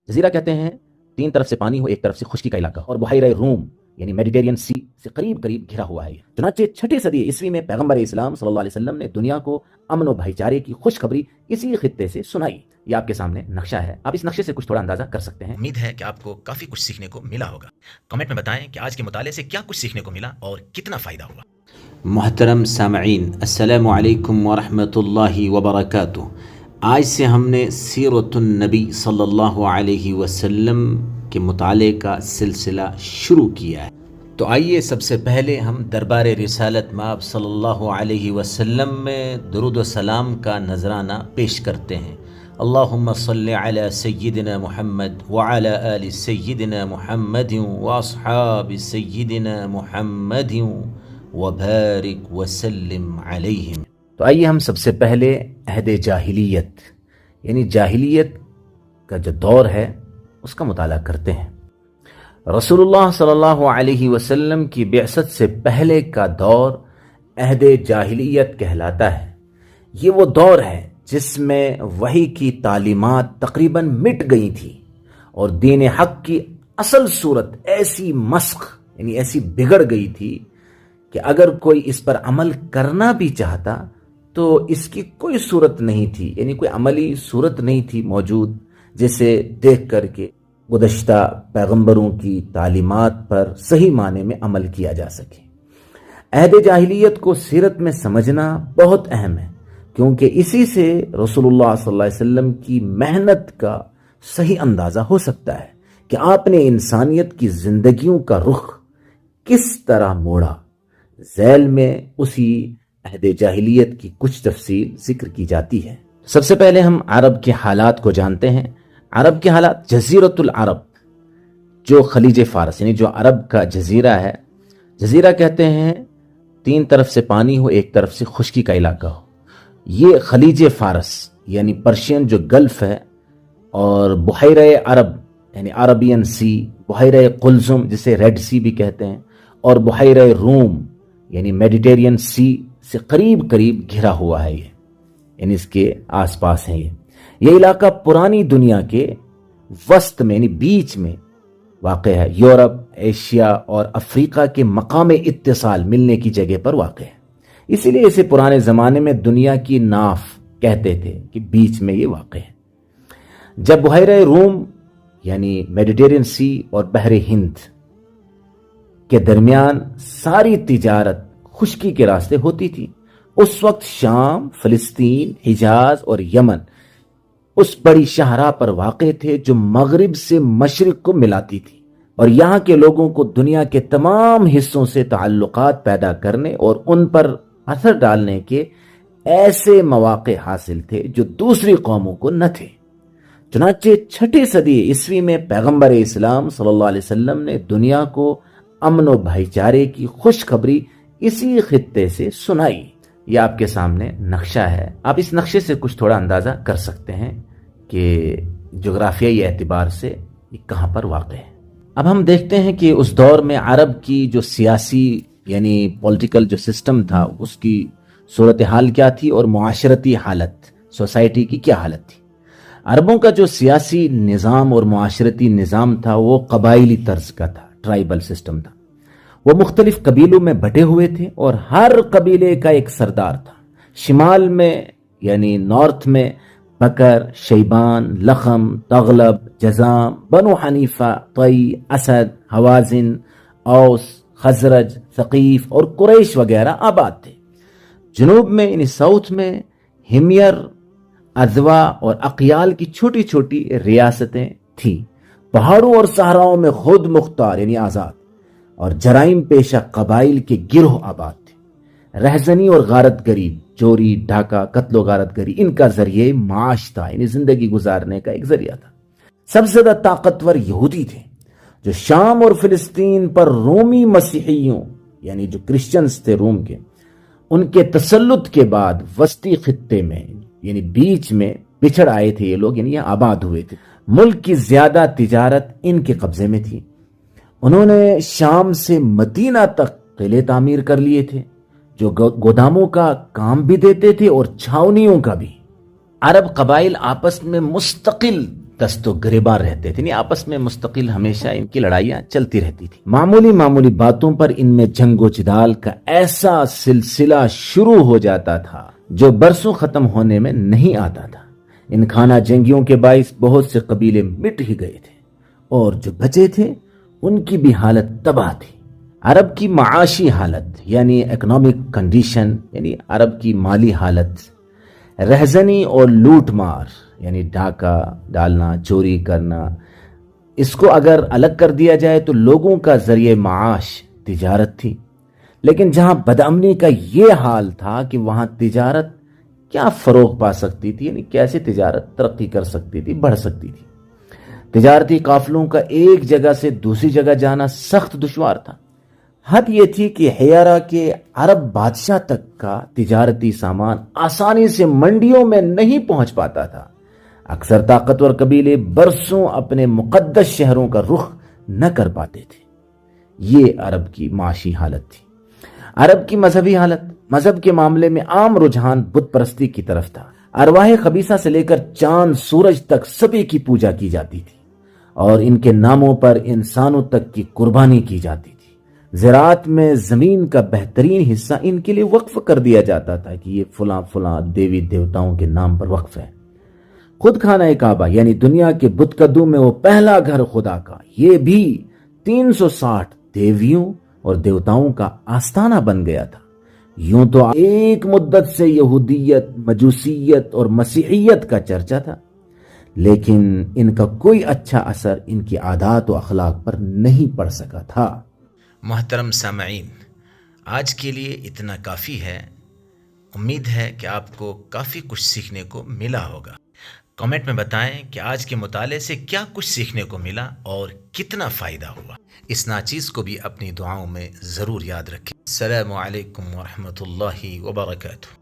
جزیرہ کہتے ہیں تین طرف سے پانی ہو، ایک طرف سے خشکی کا علاقہ، اور بحیرہ روم یعنی میڈیٹرین سی سے قریب قریب گھرا ہوا ہے۔ چنانچہ 6 صدی عیسوی میں پیغمبر اسلام صلی اللہ علیہ وسلم نے دنیا کو امن و بھائی چارے کی خوشخبری اسی خطے سے سنائی۔ یہ آپ کے سامنے نقشہ ہے، آپ اس نقشے سے کچھ تھوڑا اندازہ کر سکتے ہیں۔ امید ہے کہ آپ کو کافی کچھ سیکھنے کو ملا ہوگا۔ کمنٹ میں بتائیں کہ آج کے مطالعے سے کیا کچھ سیکھنے کو ملا اور کتنا فائدہ ہوا۔ محترم سامعین، السلام علیکم ورحمۃ اللہ وبرکاتہ۔ آج سے ہم نے سیرت النبی صلی اللہ علیہ وسلم کے مطالعے کا سلسلہ شروع کیا ہے۔ تو آئیے سب سے پہلے ہم دربار رسالت مآب صلی اللہ علیہ وسلم میں درود و سلام کا نذرانہ پیش کرتے ہیں۔ اللہم صلی علی سیدنا محمد وعلی آل سیدنا محمد واصحاب سیدنا محمد وبارک وسلم علیہم۔ تو آئیے ہم سب سے پہلے عہد جاہلیت یعنی جاہلیت کا جو دور ہے اس کا مطالعہ کرتے ہیں۔ رسول اللہ صلی اللہ علیہ وسلم کی بعثت سے پہلے کا دور عہد جاہلیت کہلاتا ہے۔ یہ وہ دور ہے جس میں وحی کی تعلیمات تقریباً مٹ گئی تھی اور دین حق کی اصل صورت ایسی مسخ یعنی ایسی بگڑ گئی تھی کہ اگر کوئی اس پر عمل کرنا بھی چاہتا تو اس کی کوئی صورت نہیں تھی، یعنی کوئی عملی صورت نہیں تھی موجود جسے دیکھ کر کے گزشتہ پیغمبروں کی تعلیمات پر صحیح معنی میں عمل کیا جا سکے۔ عہد جاہلیت کو سیرت میں سمجھنا بہت اہم ہے، کیونکہ اسی سے رسول اللہ صلی اللہ علیہ وسلم کی محنت کا صحیح اندازہ ہو سکتا ہے کہ آپ نے انسانیت کی زندگیوں کا رخ کس طرح موڑا۔ ذیل میں اسی عہد جاہلیت کی کچھ تفصیل ذکر کی جاتی ہے۔ سب سے پہلے ہم عرب کے حالات کو جانتے ہیں۔ عرب کے حالات، جزیرۃ العرب جو خلیج فارس یعنی جو عرب کا جزیرہ ہے، جزیرہ کہتے ہیں تین طرف سے پانی ہو، ایک طرف سے خشکی کا علاقہ ہو۔ یہ خلیج فارس یعنی پرشین جو گلف ہے، اور بحیرہ عرب یعنی عربین سی، بحیرہ قلزم جسے ریڈ سی بھی کہتے ہیں، اور بحیرہ روم یعنی میڈیٹرین سی سے قریب قریب گھرا ہوا ہے، یہ یعنی اس کے آس پاس ہیں۔ یہ علاقہ پرانی دنیا کے وسط میں یعنی بیچ میں واقع ہے۔ یورپ، ایشیا اور افریقہ کے مقام اتصال ملنے کی جگہ پر واقع ہے، اسی لیے اسے پرانے زمانے میں دنیا کی ناف کہتے تھے کہ بیچ میں یہ واقع ہے۔ جب بحیرہ روم یعنی میڈیٹرین سی اور بحر ہند کے درمیان ساری تجارت خشکی کے راستے ہوتی تھی، اس وقت شام، فلسطین، حجاز اور یمن اس بڑی شاہراہ پر واقع تھے جو مغرب سے مشرق کو ملاتی تھی، اور یہاں کے لوگوں کو دنیا کے تمام حصوں سے تعلقات پیدا کرنے اور ان پر اثر ڈالنے کے ایسے مواقع حاصل تھے جو دوسری قوموں کو نہ تھے۔ چنانچہ 6 صدی عیسوی میں پیغمبر اسلام صلی اللہ علیہ وسلم نے دنیا کو امن و بھائی چارے کی خوشخبری اسی خطے سے سنائی۔ یہ آپ کے سامنے نقشہ ہے، آپ اس نقشے سے کچھ تھوڑا اندازہ کر سکتے ہیں کہ جغرافیائی اعتبار سے یہ کہاں پر واقع ہے۔ اب ہم دیکھتے ہیں کہ اس دور میں عرب کی جو سیاسی یعنی پولیٹیکل جو سسٹم تھا اس کی صورتحال کیا تھی، اور معاشرتی حالت، سوسائٹی کی کیا حالت تھی۔ عربوں کا جو سیاسی نظام اور معاشرتی نظام تھا وہ قبائلی طرز کا تھا، ٹرائبل سسٹم تھا۔ وہ مختلف قبیلوں میں بٹے ہوئے تھے اور ہر قبیلے کا ایک سردار تھا۔ شمال میں یعنی نارتھ میں بکر، شیبان، لخم، تغلب، جذام، بنو حنیفہ، طی، اسد، حوازن، اوس، خزرج، ثقیف اور قریش وغیرہ آباد تھے۔ جنوب میں یعنی ساؤتھ میں ہمیر، ادوا اور اقیال کی چھوٹی چھوٹی ریاستیں تھیں۔ پہاڑوں اور صحراؤں میں خود مختار یعنی آزاد اور جرائم پیشہ قبائل کے گروہ آباد تھے۔ رہزنی اور غارت گری، چوری، ڈھاکہ، قتل و غارت گری ان کا ذریعہ معاش تھا، یعنی زندگی گزارنے کا ایک ذریعہ تھا۔ سب سے زیادہ طاقتور یہودی تھے جو شام اور فلسطین پر رومی مسیحیوں یعنی جو کرسچنز تھے روم کے، ان کے تسلط کے بعد وسطی خطے میں یعنی بیچ میں بچھڑ آئے تھے یہ لوگ، یعنی یہ آباد ہوئے تھے۔ ملک کی زیادہ تجارت ان کے قبضے میں تھی۔ انہوں نے شام سے مدینہ تک قلعے تعمیر کر لیے تھے جو گوداموں کا کام بھی دیتے تھے اور چھاونیوں کا بھی۔ عرب قبائل آپس میں مستقل دست و گریباں رہتے تھے، یعنی آپس میں مستقل ہمیشہ ان کی لڑائیاں چلتی رہتی تھی۔ معمولی باتوں پر ان میں جنگ و جدال کا ایسا سلسلہ شروع ہو جاتا تھا جو برسوں ختم ہونے میں نہیں آتا تھا۔ ان خانہ جنگیوں کے باعث بہت سے قبیلے مٹ ہی گئے تھے، اور جو بچے تھے ان کی بھی حالت تباہ تھی۔ عرب کی معاشی حالت یعنی اکنامک کنڈیشن، یعنی عرب کی مالی حالت، رہزنی اور لوٹ مار یعنی ڈاکہ ڈالنا، چوری کرنا، اس کو اگر الگ کر دیا جائے تو لوگوں کا ذریعہ معاش تجارت تھی۔ لیکن جہاں بدامنی کا یہ حال تھا کہ وہاں تجارت کیا فروغ پا سکتی تھی، یعنی کیسے تجارت ترقی کر سکتی تھی، بڑھ سکتی تھی۔ تجارتی قافلوں کا ایک جگہ سے دوسری جگہ جانا سخت دشوار تھا۔ حد یہ تھی کہ حیرہ کے عرب بادشاہ تک کا تجارتی سامان آسانی سے منڈیوں میں نہیں پہنچ پاتا تھا۔ اکثر طاقتور قبیلے برسوں اپنے مقدس شہروں کا رخ نہ کر پاتے تھے۔ یہ عرب کی معاشی حالت تھی۔ عرب کی مذہبی حالت، مذہب کے معاملے میں عام رجحان بت پرستی کی طرف تھا۔ ارواح خبیثہ سے لے کر چاند سورج تک سبھی کی پوجا کی جاتی تھی، اور ان کے ناموں پر انسانوں تک کی قربانی کی جاتی تھی۔ زراعت میں زمین کا بہترین حصہ ان کے لیے وقف کر دیا جاتا تھا کہ یہ فلاں فلاں دیوی دیوتاؤں کے نام پر وقف ہے۔ خود خانہ کعبہ یعنی دنیا کے بت کدو میں وہ پہلا گھر خدا کا، یہ بھی 360 دیویوں اور دیوتاؤں کا آستانہ بن گیا تھا۔ یوں تو ایک مدت سے یہودیت، مجوسیت اور مسیحیت کا چرچا تھا، لیکن ان کا کوئی اچھا اثر ان کی عادات و اخلاق پر نہیں پڑ سکا تھا۔ محترم سامعین، آج کے لیے اتنا کافی ہے۔ امید ہے کہ آپ کو کافی کچھ سیکھنے کو ملا ہوگا۔ کمنٹ میں بتائیں کہ آج کے مطالعے سے کیا کچھ سیکھنے کو ملا اور کتنا فائدہ ہوا۔ اس ناچیز کو بھی اپنی دعاؤں میں ضرور یاد رکھیں۔ السلام علیکم ورحمۃ اللہ وبرکاتہ۔